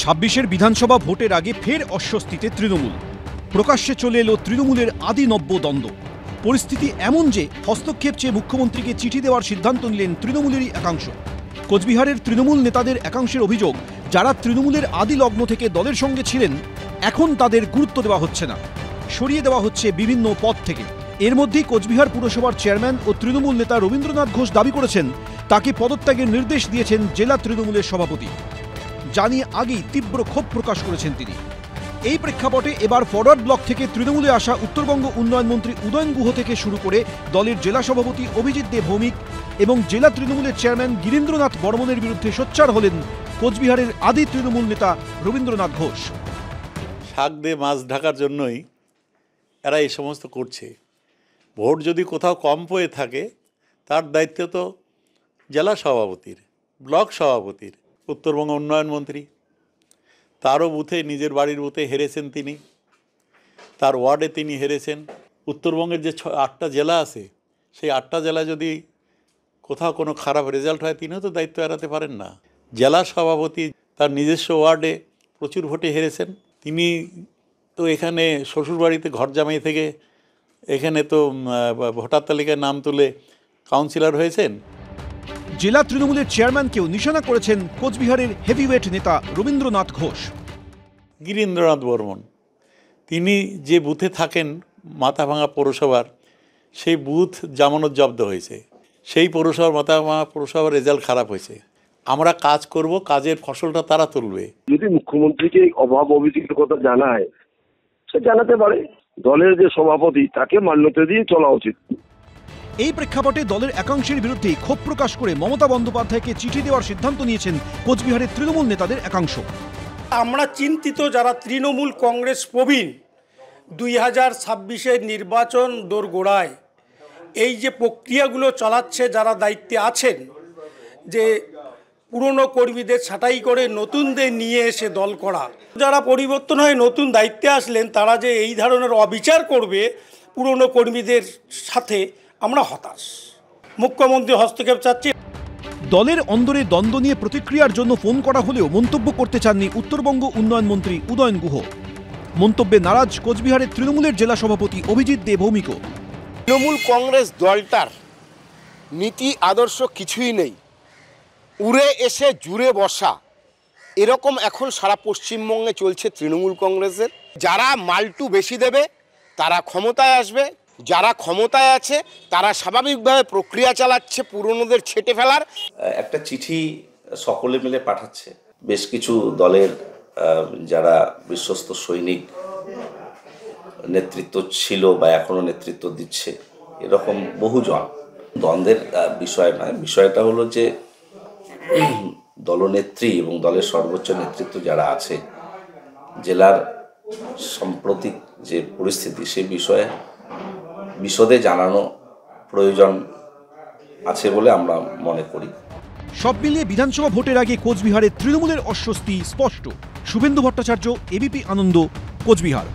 ২৬-এর বিধানসভা ভোটের আগে ফের অস্বস্তিতে তৃণমূল। প্রকাশ্যে চলে এলো তৃণমূলের আদি নব্য দ্বন্দ্ব। পরিস্থিতি এমন যে হস্তক্ষেপ চেয়ে মুখ্যমন্ত্রীকে চিঠি দেওয়ার সিদ্ধান্ত নিলেন তৃণমূলেরই একাংশ। কোচবিহারের তৃণমূল নেতাদের একাংশের অভিযোগ, যারা তৃণমূলের আদি লগ্ন থেকে দলের সঙ্গে ছিলেন, এখন তাদের গুরুত্ব দেওয়া হচ্ছে না, সরিয়ে দেওয়া হচ্ছে বিভিন্ন পদ থেকে। এর মধ্যেই কোচবিহার পুরসভার চেয়ারম্যান ও তৃণমূল নেতা রবীন্দ্রনাথ ঘোষ দাবি করেছেন, তাকে পদত্যাগের নির্দেশ দিয়েছেন জেলা তৃণমূলের সভাপতি। জানিয়ে আগেই তীব্র ক্ষোভ প্রকাশ করেছেন তিনি। এই প্রেক্ষাপটে এবার ফরওয়ার্ড ব্লক থেকে তৃণমূলে আসা উত্তরবঙ্গ উন্নয়ন মন্ত্রী উদয়ন গুহ থেকে শুরু করে দলের জেলা সভাপতি অভিজিৎ দে ভৌমিক এবং জেলা তৃণমূলের চেয়ারম্যান গিরীন্দ্রনাথ বর্মনের বিরুদ্ধে সোচ্চার হলেন কোচবিহারের আদি তৃণমূল নেতা রবীন্দ্রনাথ ঘোষ। শাক দিয়ে মাছ ঢাকার জন্যই এরা এই সমস্ত করছে। ভোট যদি কোথাও কম হয়ে থাকে, তার দায়িত্ব তো জেলা সভাপতির, ব্লক সভাপতির। উত্তরবঙ্গ উন্নয়ন মন্ত্রী, তারও বুথে, নিজের বাড়ির বুথে হেরেছেন তিনি, তার ওয়ার্ডে তিনি হেরেছেন। উত্তরবঙ্গের যে 8টা জেলা আছে, সেই 8টা জেলা যদি কোথাও কোনো খারাপ রেজাল্ট হয়, তিনিও তো দায়িত্ব এড়াতে পারেন না। জেলা সভাপতি তার নিজস্ব ওয়ার্ডে প্রচুর ভোটে হেরেছেন। তিনি তো এখানে শ্বশুরবাড়িতে ঘর জামাই থেকে এখানে তো ভোটার তালিকায় নাম তুলে কাউন্সিলর হয়েছেন। জেলা তৃণমূলের চেয়ারম্যানকেও নিশানা করেছেন কোচবিহারের হেভিওয়েট নেতা রবীন্দ্রনাথ ঘোষ। গিরীন্দ্রনাথ বর্মন, তিনি যে বুথে থাকেন মাথাভাঙা পৌরসভার, সেই বুথ জামানত জব্দ হয়েছে। সেই পৌরসভার মাথাভাঙা পৌরসভার রেজাল্ট খারাপ হয়েছে। আমরা কাজ করব, কাজের ফসলটা তারা তুলবে। যদি মুখ্যমন্ত্রীকে অভাব অভিযোগের কথা জানায়, সে জানাতে পারে। দলের যে সভাপতি, তাকে মান্যতা দিয়ে চলা উচিত। এই প্রেক্ষাপটে দলের একাংশের বিরুদ্ধে ক্ষোভ প্রকাশ করে মমতা বন্দ্যোপাধ্যায়কে চিঠি দেওয়ার সিদ্ধান্ত নিয়েছেন কোচবিহারের তৃণমূল নেতাদের একাংশ। আমরা চিন্তিত, যারা তৃণমূল কংগ্রেস প্রবীণ, 2026-এর নির্বাচন দোরগোড়ায় এই যে প্রক্রিয়াগুলো চালাচ্ছে, যারা দায়িত্বে আছেন, যে পুরনো কর্মীদের ছাঁটাই করে নতুনদের নিয়ে এসে দল করা, যারা পরিবর্তন হয়ে নতুন দায়িত্বে আসলেন, তারা যে এই ধরনের অবিচার করবে পুরনো কর্মীদের সাথে, আমরা হতাশ। মুখ্যমন্ত্রী হস্তক্ষেপ চাচ্ছি। দলের অন্দরে দ্বন্দ্ব নিয়ে প্রতিক্রিয়ার জন্য ফোন করা হলেও মন্তব্য করতে চাননি উত্তরবঙ্গ উন্নয়ন মন্ত্রী উদয়ন গুহ। মন্তব্যে নারাজ কোচবিহারের তৃণমূলের জেলা সভাপতি অভিজিৎ দে ভৌমিকও। তৃণমূল কংগ্রেস দলটার নীতি আদর্শ কিছুই নেই, উড়ে এসে জুড়ে বসা, এরকম এখন সারা পশ্চিমবঙ্গে চলছে তৃণমূল কংগ্রেসের। যারা মাল্টু বেশি দেবে তারা ক্ষমতায় আসবে, যারা ক্ষমতায় আছে তারা স্বাভাবিকভাবে প্রক্রিয়া চালাচ্ছে পুরনোদের ছেঁটে ফেলার। একটা চিঠি সকলে মিলে পাঠাচ্ছে, বেশ কিছু দলের যারা বিশ্বস্ত সৈনিক নেতৃত্ব ছিল বা এখনো নেতৃত্ব দিচ্ছে, এরকম বহুজন। দ্বন্দ্বের বিষয় নয়, বিষয়টা হলো যে দলনেত্রী এবং দলের সর্বোচ্চ নেতৃত্ব যারা আছে, জেলার সাম্প্রতিক যে পরিস্থিতি, সে বিষয়ে বিশদে জানানো প্রয়োজন আছে বলে আমরা মনে করি। সব মিলিয়ে বিধানসভা ভোটের আগে কোচবিহারে তৃণমূলের অস্বস্তি স্পষ্ট। শুভেন্দু ভট্টাচার্য, এবিপি আনন্দ, কোচবিহার।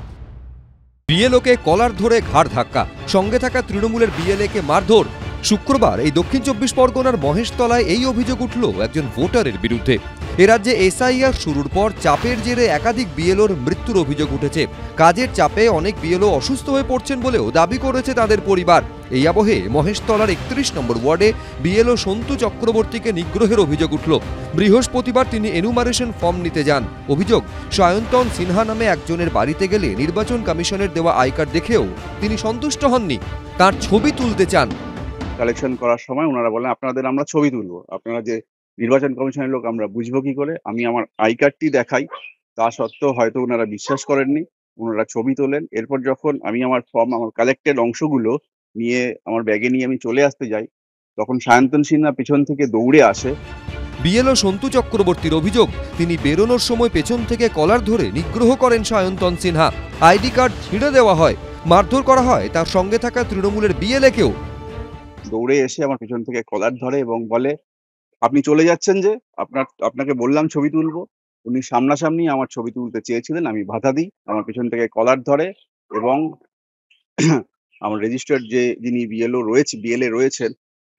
বিএলওকে কলার ধরে ঘাড় ধাক্কা, সঙ্গে থাকা তৃণমূলের বিএলএকে মারধর। শুক্রবার এই দক্ষিণ 24 পরগনার মহেশতলায় এই অভিযোগ উঠল একজন ভোটারের বিরুদ্ধে। এ রাজ্যে এসআইআর শুরুর পর চাপের জেরে একাধিক বিএলওর মৃত্যুর অভিযোগ উঠেছে। কাজের চাপে অনেক বিএলও অসুস্থ হয়ে পড়ছেন বলেও দাবি করেছে তাদের পরিবার। এই আবহে মহেশতলার 31 নম্বর ওয়ার্ডে বিএলও সন্তু চক্রবর্তীকে নিগ্রহের অভিযোগ উঠল। বৃহস্পতিবার তিনি এনুমারেশন ফর্ম নিতে যান। অভিযোগ, সায়ন্তন সিনহা নামে একজনের বাড়িতে গেলে নির্বাচন কমিশনের দেওয়া আই কার্ড দেখেও তিনি সন্তুষ্ট হননি, তার ছবি তুলতে চান। কালেকশন করার সময় ওনারা বলেন, আপনাদের আমরা ছবি তুলবো, আপনারা যে নির্বাচন কমিশনের লোক আমরা বুঝবো কি করে। আমি আমার আই কার্ডটি দেখাই, তা সত্ত্বেও হয়তো ওনারা বিশ্বাস করেননি, ওনারা ছবি তোলেন। এরপর যখন আমি আমার ফর্ম, আমার কালেক্টেড অংশগুলো নিয়ে আমার ব্যাগে নিয়ে আমি চলে আসতে যাই, তখন সায়ন্তন সিনহা পিছন থেকে দৌড়ে আসে। বিএলও সন্তু চক্রবর্তীর অভিযোগ, তিনি বেরোনোর সময় পেছন থেকে কলার ধরে নিগ্রহ করেন সায়ন্তন সিনহা। আইডি কার্ড ছিঁড়ে দেওয়া হয়, মারধর করা হয় তার সঙ্গে থাকা তৃণমূলের বিএলএকেও। দৌড়ে এসে আমার পিছন থেকে কলার ধরে এবং বলে, আপনি চলে যাচ্ছেন যে, আপনাকে বললাম ছবি তুলবো। উনি সামনাসামনি আমার ছবি তুলতে চেয়েছিলেন, আমি বাধা দিই। আমার পিছন থেকে কলার ধরে এবং আমার রেজিস্টার্ড যিনি বিএলএ রয়েছেন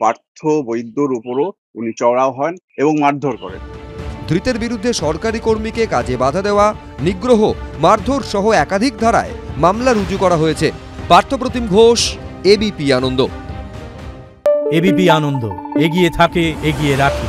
পার্থ বৈদ্যর উপরও উনি চড়াও হন এবং মারধর করেন। ধৃতের বিরুদ্ধে সরকারি কর্মীকে কাজে বাধা দেওয়া, নিগ্রহ, মারধর সহ একাধিক ধারায় মামলা রুজু করা হয়েছে। পার্থপ্রতিম ঘোষ, এবিপি আনন্দ। এবিপি আনন্দ, এগিয়ে থাকে, এগিয়ে রাখে।